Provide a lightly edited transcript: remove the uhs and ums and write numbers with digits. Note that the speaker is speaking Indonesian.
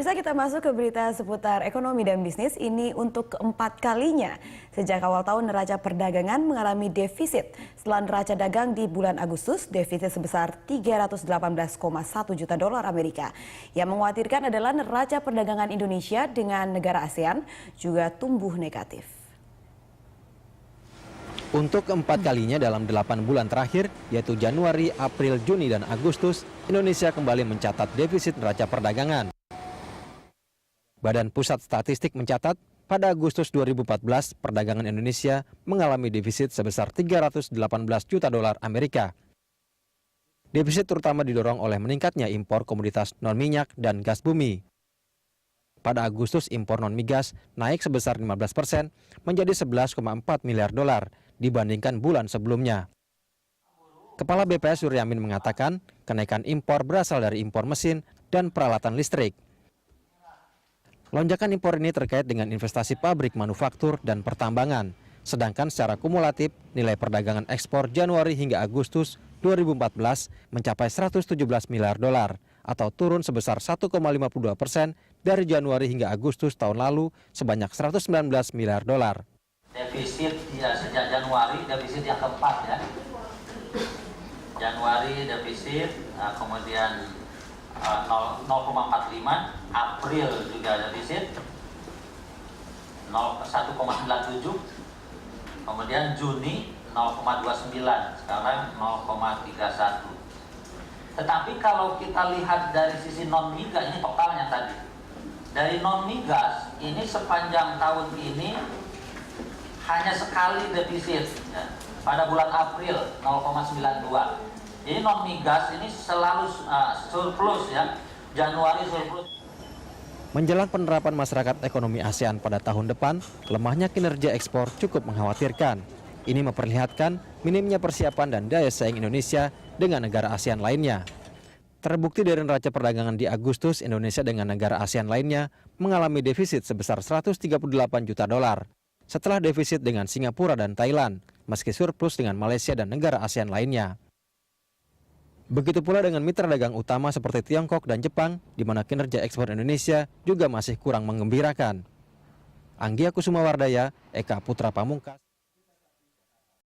Pemirsa, kita masuk ke berita seputar ekonomi dan bisnis. Ini untuk keempat kalinya sejak awal tahun neraca perdagangan mengalami defisit. Setelah neraca dagang di bulan Agustus, defisit sebesar 318,1 juta dolar Amerika. Yang mengkhawatirkan adalah neraca perdagangan Indonesia dengan negara ASEAN juga tumbuh negatif. Untuk keempat kalinya dalam 8 bulan terakhir, yaitu Januari, April, Juni, dan Agustus, Indonesia kembali mencatat defisit neraca perdagangan. Badan Pusat Statistik mencatat, pada Agustus 2014, perdagangan Indonesia mengalami defisit sebesar 318 juta dolar Amerika. Defisit terutama didorong oleh meningkatnya impor komoditas non-minyak dan gas bumi. Pada Agustus, impor non-migas naik sebesar 15% menjadi 11,4 miliar dolar dibandingkan bulan sebelumnya. Kepala BPS Suryamin mengatakan, kenaikan impor berasal dari impor mesin dan peralatan listrik. Lonjakan impor ini terkait dengan investasi pabrik manufaktur dan pertambangan. Sedangkan secara kumulatif, nilai perdagangan ekspor Januari hingga Agustus 2014 mencapai 117 miliar dolar atau turun sebesar 1,52% dari Januari hingga Agustus tahun lalu sebanyak 119 miliar dolar. Defisit ya, sejak Januari defisit yang keempat ya. Januari defisit, kemudian 0,45, April juga defisit 1,97, kemudian Juni 0,29, sekarang 0,31. Tetapi kalau kita lihat dari sisi non-migas, ini totalnya tadi. Dari non-migas, ini sepanjang tahun ini hanya sekali defisit ya, pada bulan April 0,92. Jadi non-migas ini selalu surplus ya, Januari surplus. Menjelang penerapan masyarakat ekonomi ASEAN pada tahun depan, lemahnya kinerja ekspor cukup mengkhawatirkan. Ini memperlihatkan minimnya persiapan dan daya saing Indonesia dengan negara ASEAN lainnya. Terbukti dari neraca perdagangan di Agustus, Indonesia dengan negara ASEAN lainnya mengalami defisit sebesar 138 juta dolar. Setelah defisit dengan Singapura dan Thailand, meski surplus dengan Malaysia dan negara ASEAN lainnya. Begitu pula dengan mitra dagang utama seperti Tiongkok dan Jepang, di mana kinerja ekspor Indonesia juga masih kurang menggembirakan. Anggia Kusuma Wardaya, Eka Putra Pamungkas.